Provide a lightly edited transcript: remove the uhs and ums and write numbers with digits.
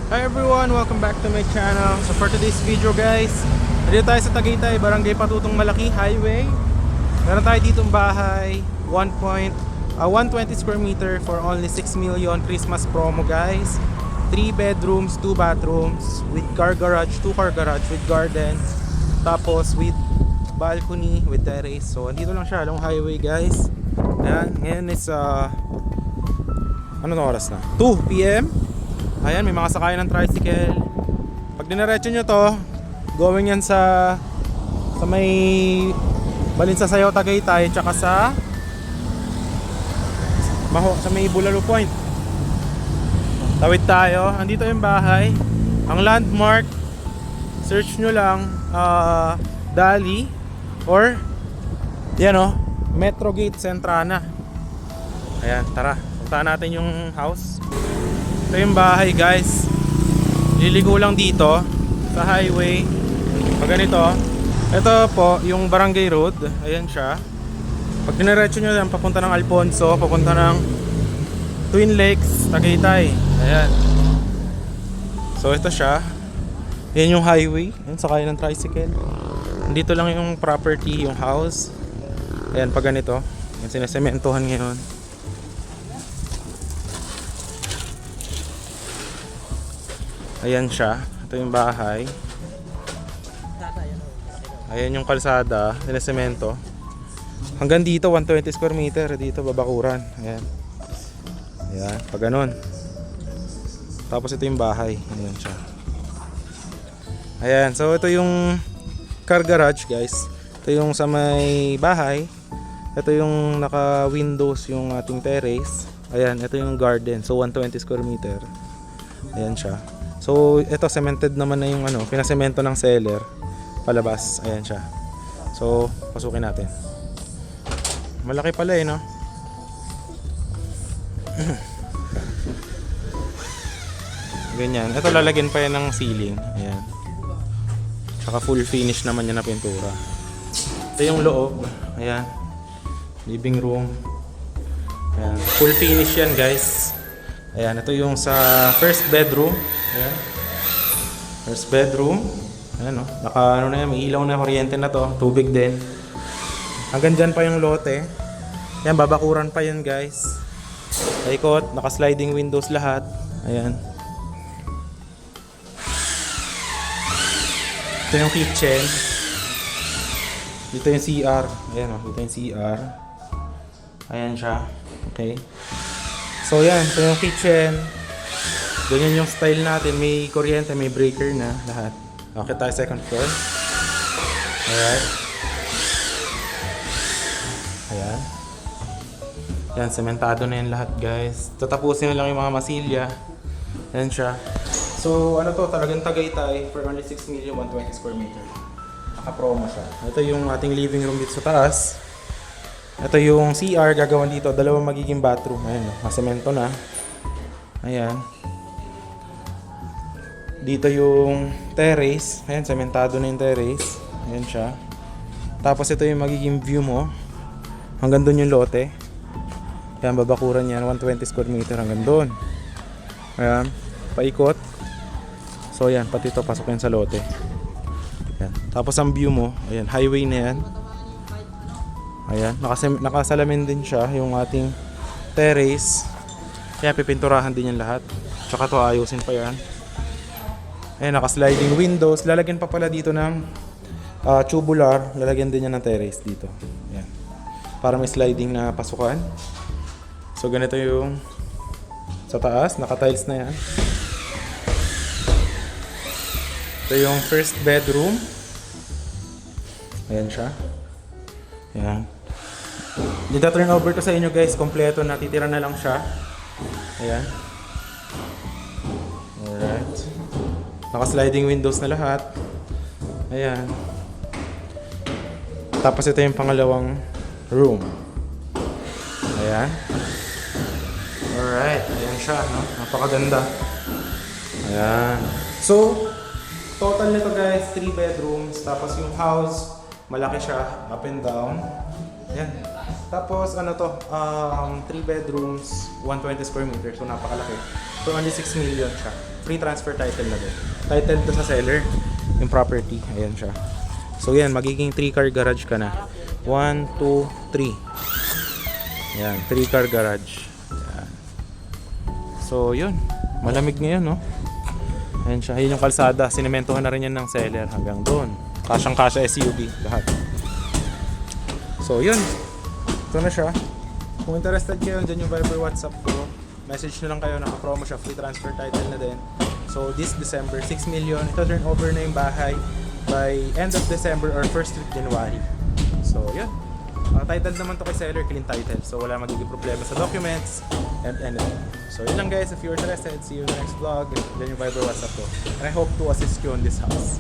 Hi everyone! Welcome back to my channel. So for today's video guys, nandito tayo sa Tagaytay, Barangay Patutong Malaki Highway. Meron tayo ditong bahay, 120 square meter for only 6 million Christmas promo guys. 3 bedrooms, 2 bathrooms with car garage, 2 car garage with garden. Tapos with balcony, with terrace. So andito lang siya, along highway guys. Ayan, ngayon is ano na oras na? 2 PM. Ayan, may mga sakayan ng tricycle. Pag diniretso nyo to, going yan sa may Balinsasayaw, Tagaytay, tsaka sa may Bulalo Point. Tawid tayo. Andito yung bahay. Ang landmark, search nyo lang Dali or yan o, Metro Gate Centrana. Ayan, tara. Puntahan natin yung house. Ito yung bahay guys. Liligo lang dito sa highway. Pag ganito, ito po yung Barangay Road. Ayan siya. Pag diniretso nyo yan, papunta ng Alfonso, papunta ng Twin Lakes, Tagaytay. Ayan. So ito siya. Ayan yung highway. Ayan, sakay ng tricycle. Dito lang yung property, yung house. Ayan, pag ganito. Ayan, sinesementohan ngayon. Ayan siya. Ito yung bahay. Ayan yung kalsada, sinesemento. Hanggang dito 120 square meter, dito babakuran. Ayan. Ayan, pag ganun. Tapos ito yung bahay. Ayan siya. Ayan, so ito yung car garage guys. Ito yung sa may bahay. Ito yung naka windows yung ating terrace. Ayan, ito yung garden. So 120 square meter. Ayan siya. So ito cemented naman na yung pinasemento ng seller palabas. Ayan siya. So pasukin natin. Malaki pala no. Ganyan. Ito lalagyan pa yan ng ceiling. Ayan. Tsaka full finish naman yan na pintura. Ito yung loob. Ayan. Living room. Ayan. Full finish yan guys. Ayan, ito yung sa first bedroom. Ayan. First bedroom. Ayan naka na yan, may ilaw na, kuryente na to, tubig din. Hanggang dyan pa yung lote. Ayan, babakuran pa yan guys. Ikot, naka sliding windows lahat. Ayan. Ito yung kitchen. Dito yung CR. Ayan dito yung CR. Ayan siya. Okay. So yan, ito yung kitchen. Ganyan yung style natin. May kuryente, may breaker na lahat. Okay tayo second floor. Alright. Ayan. Yan, sementado na yan lahat guys. Tatapusin na lang yung mga masilya. Yan siya. So ano to, talagang Tagaytay for only 6 million 120 square meter. Naka-promo siya. Ito yung ating living room dito sa taas. Ito yung CR gagawin dito, dalawang magiging bathroom. Ayan, masemento na. Ayan. Dito yung terrace. Ayan, sementado na yung terrace. Ayan siya. Tapos ito yung magiging view mo. Hanggang doon yung lote. Ayan, babakuran yan, 120 square meter hanggang doon. Ayan, paikot. So ayan, pati ito pasok yan sa lote. Ayan. Tapos ang view mo, ayan, highway na yan. Ayan, nakasalamin din siya yung ating terrace. Kaya pipinturahan din yan lahat. Tsaka to ayusin pa yan. Ayan, naka-sliding windows. Lalagyan pa pala dito ng tubular. Lalagyan din yan ng terrace dito. Ayan. Para may sliding na pasukan. So ganito yung sa taas. Naka-tiles na yan. Ito yung first bedroom. Ayan siya. Ayan. Dito turn over to sa inyo guys, kompleto, natitira na lang siya. Ayan. Alright. Naka-sliding windows na lahat. Ayan. Tapos ito yung pangalawang room. Ayan. Alright. Ayan siya, no? Napakaganda. Ayan. So, total nito guys, 3 bedrooms. Tapos yung house, malaki siya, up and down. Ayan. Tapos ano to, 3 bedrooms, 120 square meters, so napakalaki. So only 6 million siya. free transfer title na din. Title to sa seller, yung property. Ayan siya. So yan, magiging 3-car garage ka na. 1, 2, 3. Yan, 3-car garage. Yan. So yun, malamig ngayon, no? Ayan siya, yun yung kalsada. Sinementohan na rin yan ng seller hanggang doon. Kasyang-kasya SUV, lahat. So yun, ito na siya. Kung interested kayo, dyan yung Viber WhatsApp ko. Message nyo lang kayo, naka-promo siya, free transfer title na din. So this December, 6 million, ito turn over na yung bahay by end of December or first week January. So yun, title naman to kay seller, clean title. So wala magiging problema sa documents and anything. So yun lang guys, if you're interested, see you in the next vlog. Dyan yung Viber WhatsApp ko. And I hope to assist you on this house.